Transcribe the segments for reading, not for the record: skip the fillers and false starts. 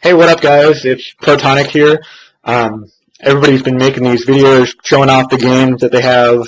Hey, what up, guys? It's Protonic here. Everybody's been making these videos showing off the games that they have.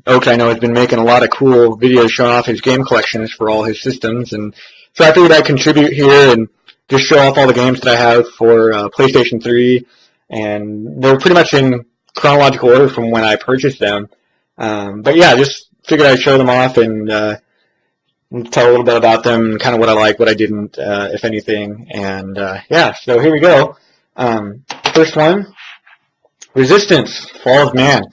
Oak, I know, has been making a lot of cool videos showing off his game collections for all his systems, and so I figured I'd contribute here and just show off all the games that I have for PlayStation 3, and they're pretty much in chronological order from when I purchased them. But yeah, just figured I'd show them off and tell a little bit about them, kind of what I like, what I didn't, if anything, and yeah, so here we go. First one, Resistance, Fall of Man.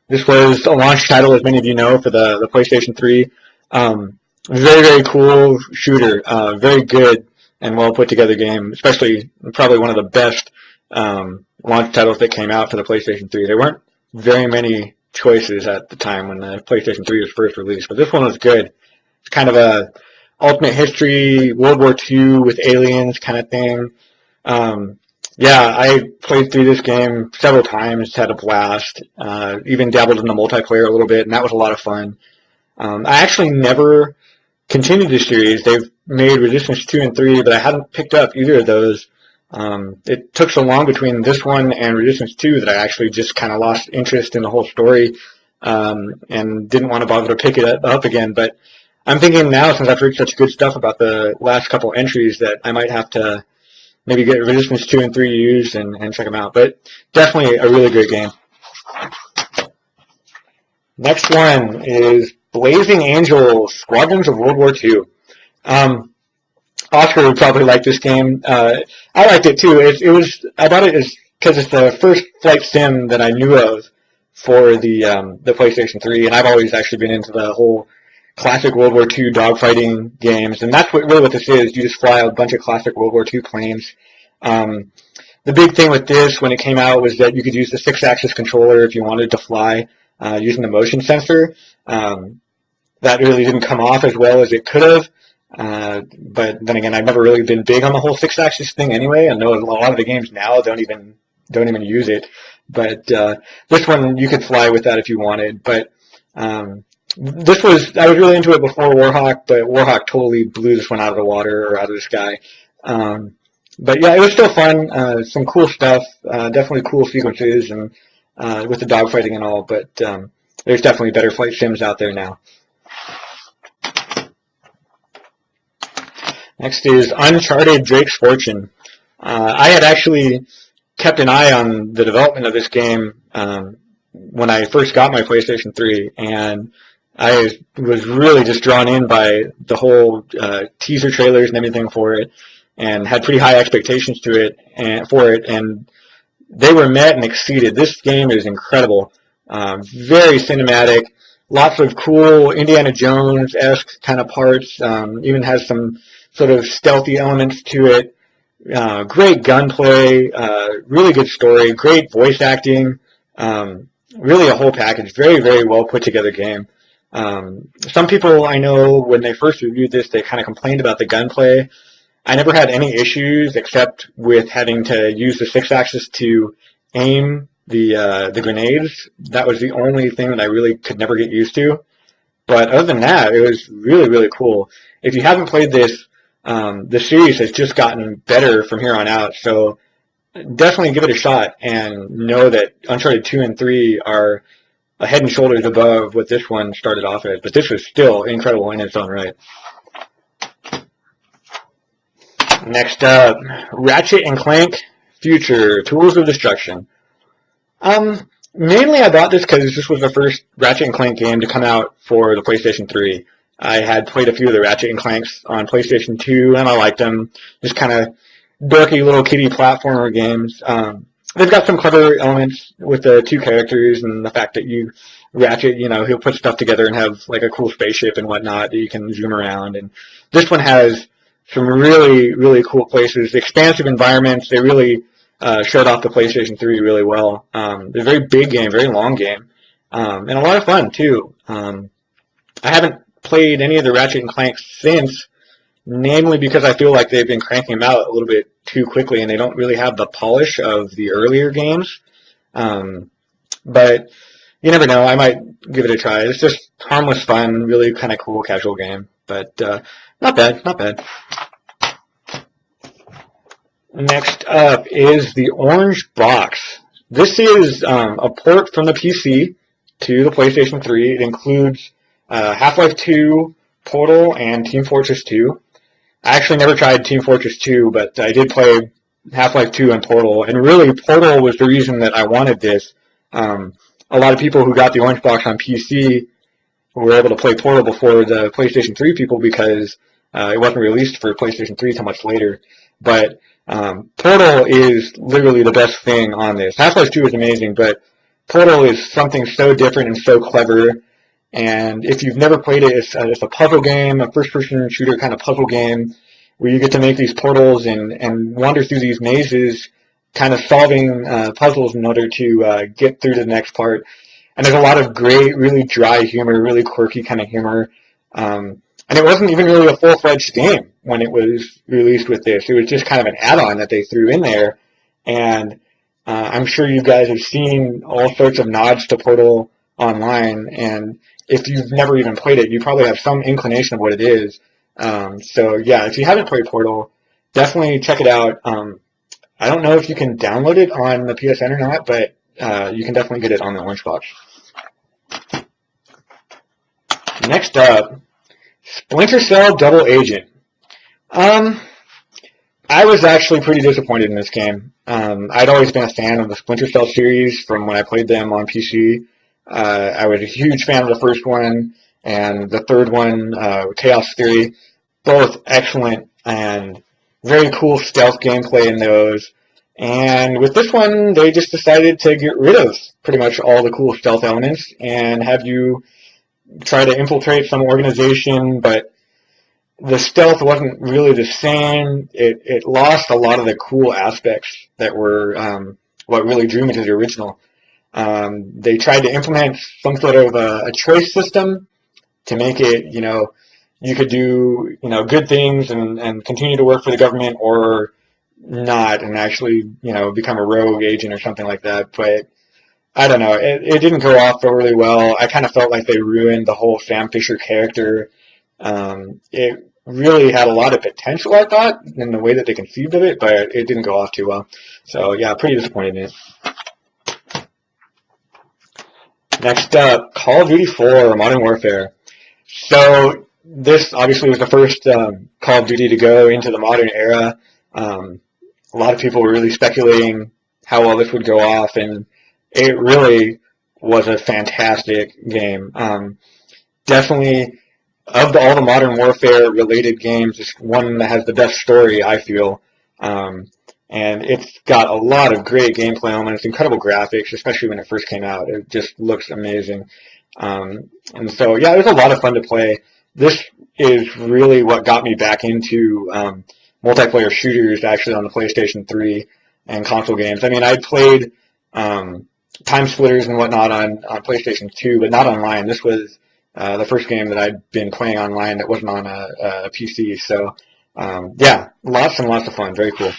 This was a launch title, as many of you know, for the PlayStation 3. Very, very cool shooter, very good and well put together game, especially probably one of the best launch titles that came out for the PlayStation 3. There weren't very many choices at the time when the PlayStation 3 was first released, but this one was good. It's kind of a alternate history, World War II with aliens kind of thing. Yeah, I played through this game several times, had a blast, even dabbled in the multiplayer a little bit, and that was a lot of fun. I actually never continued the series. They've made Resistance 2 and 3, but I hadn't picked up either of those. It took so long between this one and Resistance 2 that I actually just kind of lost interest in the whole story and didn't want to bother to pick it up again. But I'm thinking now, since I've heard such good stuff about the last couple entries, that I might have to maybe get Resistance 2 and 3 used and check them out. But definitely a really great game. Next one is Blazing Angels, Squadrons of World War II. Oscar would probably like this game. I liked it too. I bought it because it's the first flight sim that I knew of for the PlayStation 3, and I've always actually been into the whole classic World War II dogfighting games, and that's really what this is. You just fly a bunch of classic World War II planes. The big thing with this, when it came out, was that you could use the 6-axis controller if you wanted to fly using the motion sensor. That really didn't come off as well as it could have. But then again, I've never really been big on the whole 6-axis thing anyway. I know a lot of the games now don't even use it. But this one, you could fly with that if you wanted. But I was really into it before Warhawk, but Warhawk totally blew this one out of the water or out of the sky. But yeah, it was still fun. Some cool stuff. Definitely cool sequences and with the dogfighting and all. But there's definitely better flight sims out there now. Next is Uncharted: Drake's Fortune. I had actually kept an eye on the development of this game when I first got my PlayStation 3, and I was really just drawn in by the whole teaser trailers and everything for it, and had pretty high expectations for it, and they were met and exceeded. This game is incredible, very cinematic, lots of cool Indiana Jones-esque kind of parts, even has some sort of stealthy elements to it. Great gunplay, really good story, great voice acting, really a whole package. Very, very well put together game. Some people I know, when they first reviewed this, they kind of complained about the gunplay. I never had any issues except with having to use the 6-axis to aim the grenades. That was the only thing that I really could never get used to. But other than that, it was really, really cool. If you haven't played this, the series has just gotten better from here on out, so definitely give it a shot and know that Uncharted 2 and 3 are a head and shoulders above what this one started off as, but this was still incredible in its own right. Next up, Ratchet and Clank Future, Tools of Destruction. Mainly I bought this because this was the first Ratchet and Clank game to come out for the PlayStation 3. I had played a few of the Ratchet and Clanks on PlayStation 2, and I liked them. Just kind of dorky little kiddie platformer games. They've got some clever elements with the two characters and the fact that Ratchet, he'll put stuff together and have like a cool spaceship and whatnot that you can zoom around. And this one has some really, really cool places, expansive environments. They really showed off the PlayStation 3 really well. It's a very big game, very long game, and a lot of fun too. I haven't played any of the Ratchet and Clank since, namely because I feel like they've been cranking them out a little bit too quickly, and they don't really have the polish of the earlier games. But you never know. I might give it a try. It's just harmless fun, really kind of cool, casual game. But not bad, not bad. Next up is the Orange Box. This is a port from the PC to the PlayStation 3. It includes Half-Life 2, Portal, and Team Fortress 2. I actually never tried Team Fortress 2, but I did play Half-Life 2 and Portal, and really Portal was the reason that I wanted this. A lot of people who got the Orange Box on PC were able to play Portal before the PlayStation 3 people because it wasn't released for PlayStation 3 until much later. But Portal is literally the best thing on this. Half-Life 2 is amazing, but Portal is something so different and so clever. And if you've never played it, it's a puzzle game, a first-person shooter kind of puzzle game, where you get to make these portals and wander through these mazes, kind of solving puzzles in order to get through to the next part. And there's a lot of great, really dry humor, really quirky kind of humor. And it wasn't even really a full-fledged game when it was released with this. It was just kind of an add-on that they threw in there. And I'm sure you guys have seen all sorts of nods to Portal online. And if you've never even played it, you probably have some inclination of what it is. So, yeah, if you haven't played Portal, definitely check it out. I don't know if you can download it on the PSN or not, but you can definitely get it on the Orange Box. Next up, Splinter Cell Double Agent. I was actually pretty disappointed in this game. I'd always been a fan of the Splinter Cell series from when I played them on PC. I was a huge fan of the first one, and the third one, Chaos Theory, both excellent and very cool stealth gameplay in those. And with this one, they just decided to get rid of pretty much all the cool stealth elements and have you try to infiltrate some organization, but the stealth wasn't really the same. It lost a lot of the cool aspects that were what really drew me to the original. They tried to implement some sort of a choice system to make it, you could do, good things and continue to work for the government or not and actually, become a rogue agent or something like that. But I don't know. It didn't go off really well. I kind of felt like they ruined the whole Sam Fisher character. It really had a lot of potential, I thought, in the way that they conceived of it, but it didn't go off too well. So, yeah, pretty disappointed in it. Next up, Call of Duty 4 Modern Warfare. So, this obviously was the first Call of Duty to go into the modern era. A lot of people were really speculating how well this would go off, and it really was a fantastic game. Definitely, of all the Modern Warfare related games, it's one that has the best story, I feel. And it's got a lot of great gameplay elements, incredible graphics, especially when it first came out. It just looks amazing. And so, yeah, it was a lot of fun to play. This is really what got me back into multiplayer shooters, actually, on the PlayStation 3 and console games. I mean, I played Time Splitters and whatnot on PlayStation 2, but not online. This was the first game that I'd been playing online that wasn't on a PC. So, yeah, lots and lots of fun. Very cool.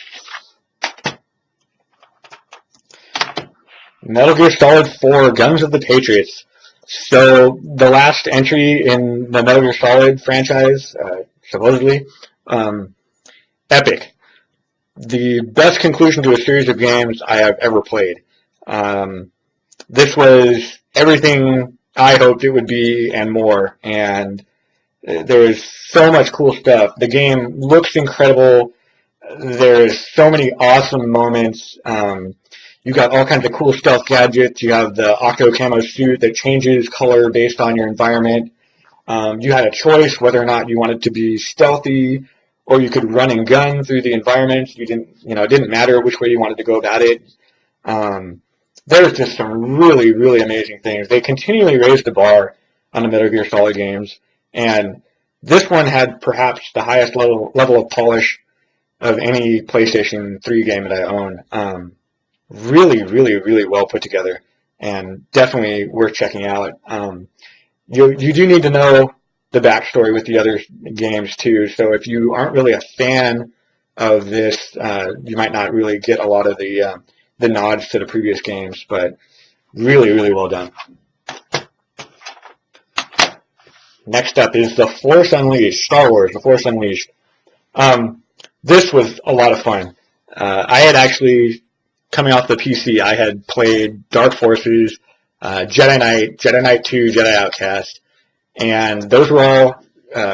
Metal Gear Solid 4, Guns of the Patriots. So, the last entry in the Metal Gear Solid franchise, supposedly, epic. The best conclusion to a series of games I have ever played. This was everything I hoped it would be and more, and there is so much cool stuff. The game looks incredible. There's so many awesome moments. You got all kinds of cool stealth gadgets. You have the Octo Camo suit that changes color based on your environment. You had a choice whether or not you wanted to be stealthy or you could run and gun through the environment. It didn't matter which way you wanted to go about it. There's just some really, really amazing things. They continually raise the bar on the Metal Gear Solid games, and this one had perhaps the highest level of polish of any PlayStation 3 game that I own. Really, really, really well put together, and definitely worth checking out. You do need to know the backstory with the other games too, so if you aren't really a fan of this, you might not really get a lot of the nods to the previous games, but really, really well done. Next up is The Force Unleashed, Star Wars, The Force Unleashed. This was a lot of fun. I had actually, coming off the PC, I had played Dark Forces, Jedi Knight 2, Jedi Outcast, and those were all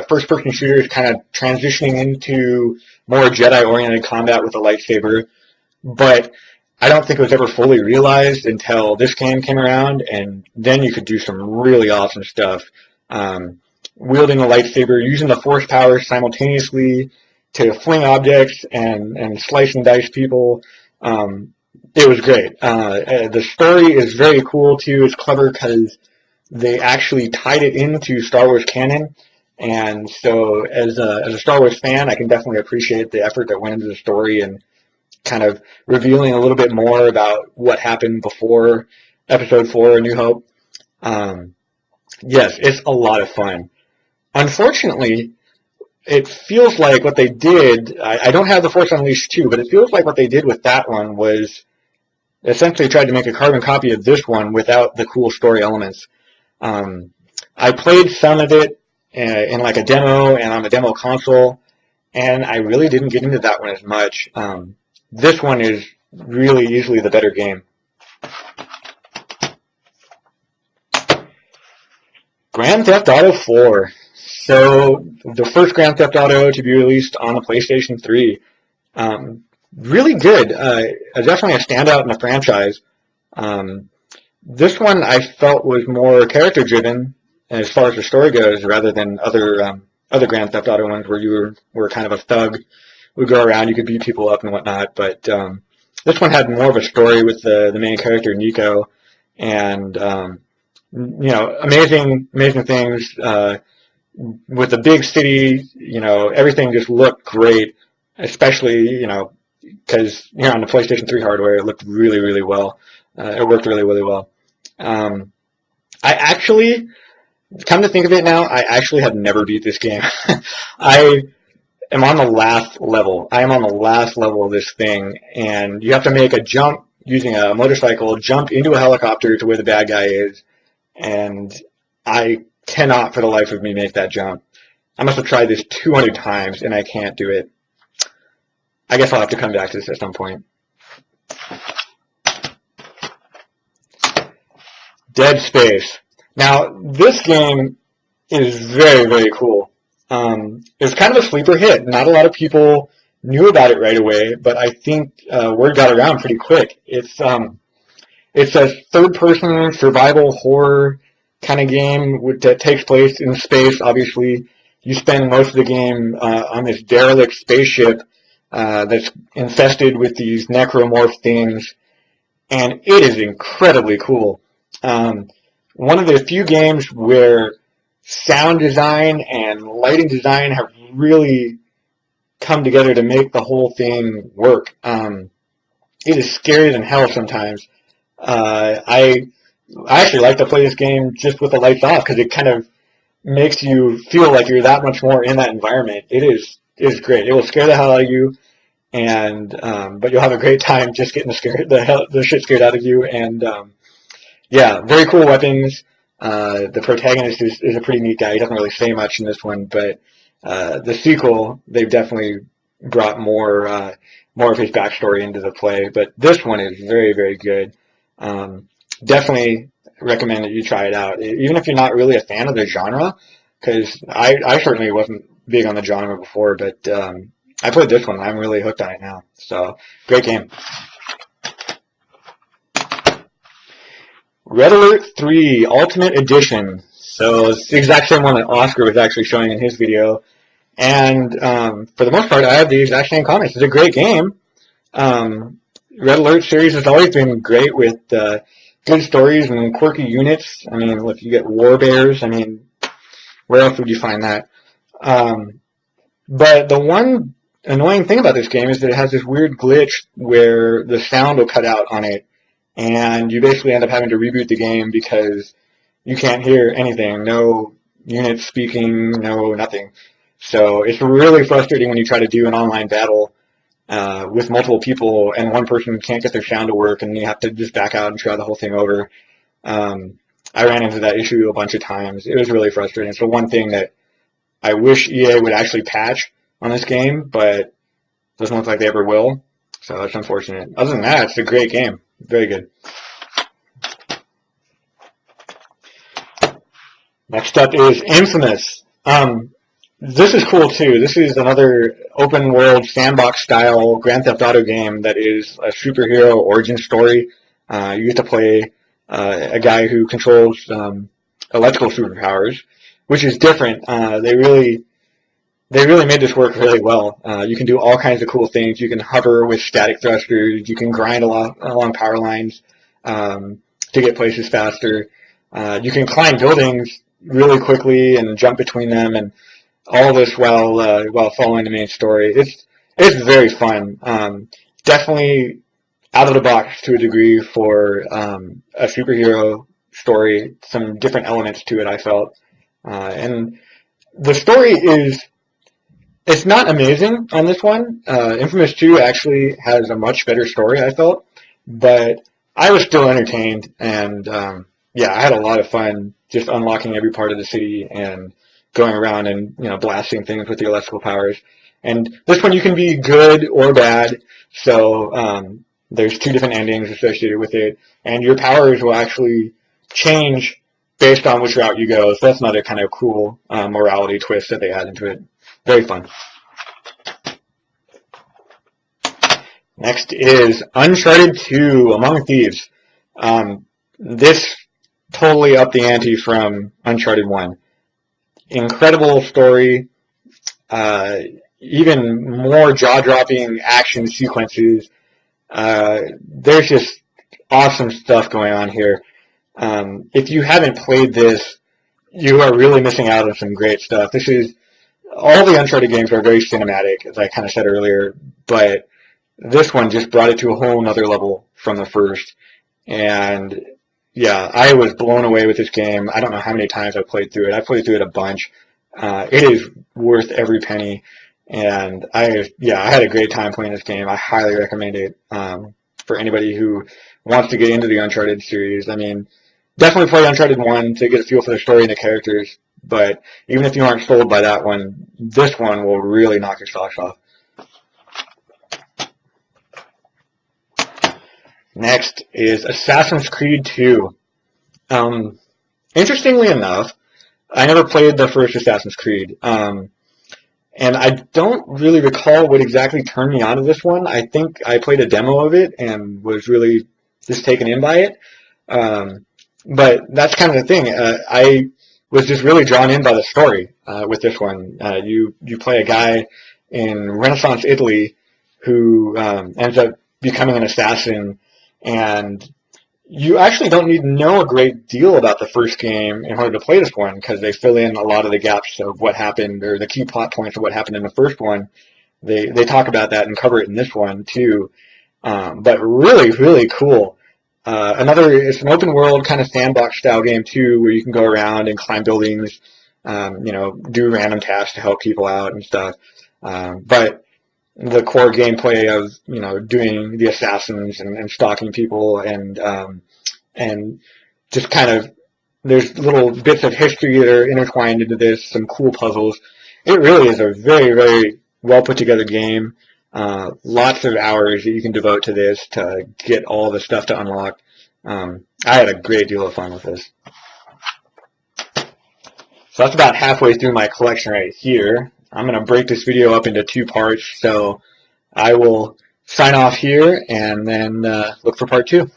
first-person shooters kind of transitioning into more Jedi-oriented combat with a lightsaber, but I don't think it was ever fully realized until this game came around, and then you could do some really awesome stuff. Wielding a lightsaber, using the force power simultaneously to fling objects and slice and dice people. It was great. The story is very cool, too. It's clever because they actually tied it into Star Wars canon. And so as a Star Wars fan, I can definitely appreciate the effort that went into the story and kind of revealing a little bit more about what happened before Episode 4, A New Hope. Yes, it's a lot of fun. Unfortunately, it feels like what they did, I don't have the Force Unleashed 2, but it feels like what they did with that one was essentially tried to make a carbon copy of this one without the cool story elements. I played some of it in like a demo and on the demo console, and I really didn't get into that one as much. This one is really easily the better game. Grand Theft Auto 4. So the first Grand Theft Auto to be released on the PlayStation 3. Really good. Definitely a standout in the franchise. This one I felt was more character driven as far as the story goes, rather than other Grand Theft Auto ones where you were kind of a thug, would go around, you could beat people up and whatnot. But this one had more of a story with the main character Nico, and amazing things. With the big city, everything just looked great, especially, because, on the PlayStation 3 hardware, it looked really, really well. It worked really, really well. I actually, come to think of it now, I actually have never beat this game. I am on the last level. I am on the last level of this thing, and you have to make a jump using a motorcycle, jump into a helicopter to where the bad guy is, and I cannot for the life of me make that jump. I must have tried this 200 times, and I can't do it. I guess I'll have to come back to this at some point. Dead Space. Now, this game is very, very cool. It's kind of a sleeper hit. Not a lot of people knew about it right away, but I think word got around pretty quick. It's a third-person survival horror kind of game that takes place in space. Obviously, you spend most of the game on this derelict spaceship that's infested with these necromorph things, and it is incredibly cool. One of the few games where sound design and lighting design have really come together to make the whole thing work. It is scary than hell sometimes. I actually like to play this game just with the lights off because it kind of makes you feel like you're that much more in that environment. It is great. It will scare the hell out of you, and but you'll have a great time just getting the shit scared out of you. And yeah, very cool weapons. The protagonist is a pretty neat guy. He doesn't really say much in this one, but the sequel, they've definitely brought more of his backstory into the play. But this one is very, very good. Definitely recommend that you try it out, even if you're not really a fan of the genre, because I certainly wasn't big on the genre before, but I played this one and I'm really hooked on it now. So, great game. Red Alert 3 Ultimate Edition. So it's the exact same one that Oscar was actually showing in his video. And for the most part, I have the exact same comments. It's a great game. Red Alert series has always been great with good stories and quirky units. I mean, if you get War Bears, I mean, where else would you find that? But the one annoying thing about this game is that it has this weird glitch where the sound will cut out on it, and you basically end up having to reboot the game because you can't hear anything. No units speaking, no nothing. So it's really frustrating when you try to do an online battle with multiple people and one person can't get their sound to work and you have to just back out and try the whole thing over. I ran into that issue a bunch of times. It was really frustrating. It's the one thing that I wish EA would actually patch on this game, but doesn't look like they ever will. So that's unfortunate. Other than that, it's a great game. Very good. Next up is Infamous. This is cool too. This is another open world sandbox style Grand Theft Auto game that is a superhero origin story. You get to play a guy who controls electrical superpowers, which is different. They really made this work really well. You can do all kinds of cool things. You can hover with static thrusters. You can grind along power lines to get places faster. You can climb buildings really quickly and jump between them, and all this while following the main story. It's very fun. Definitely out of the box to a degree for a superhero story. Some different elements to it, I felt, and the story it's not amazing on this one. Infamous 2 actually has a much better story, I felt, but I was still entertained, and yeah, I had a lot of fun just unlocking every part of the city and going around and blasting things with the electrical powers. And this one you can be good or bad, so there's 2 different endings associated with it, and your powers will actually change based on which route you go. So that's another kind of cool morality twist that they add into it. Very fun. Next is Uncharted 2, Among Thieves. This totally upped the ante from Uncharted 1. Incredible story, even more jaw-dropping action sequences. There's just awesome stuff going on here. If you haven't played this, you are really missing out on some great stuff. All the Uncharted games are very cinematic, as I kind of said earlier, but this one just brought it to a whole nother level from the first. And yeah, I was blown away with this game. I don't know how many times I played through it. I played through it a bunch. It is worth every penny, and I had a great time playing this game. I highly recommend it for anybody who wants to get into the Uncharted series. I mean, definitely play Uncharted 1 to get a feel for the story and the characters, but even if you aren't sold by that one, this one will really knock your socks off. Next is Assassin's Creed 2. Interestingly enough, I never played the first Assassin's Creed, and I don't really recall what exactly turned me on to this one. I think I played a demo of it and was really just taken in by it. But that's kind of the thing. I was just really drawn in by the story with this one. You play a guy in Renaissance Italy who ends up becoming an assassin, and you actually don't need to know a great deal about the first game in order to play this one, because they fill in a lot of the gaps of what happened, or the key plot points of what happened in the first one. They talk about that and cover it in this one too. But really, really cool. It's an open world kind of sandbox style game too, where you can go around and climb buildings, do random tasks to help people out and stuff. But the core gameplay of doing the assassins and stalking people and just kind of, there's little bits of history that are intertwined into this, some cool puzzles. It really is a very, very well put together game. Lots of hours that you can devote to this to get all the stuff to unlock. I had a great deal of fun with this. So that's about halfway through my collection right here. I'm going to break this video up into 2 parts, so I will sign off here and then look for part 2.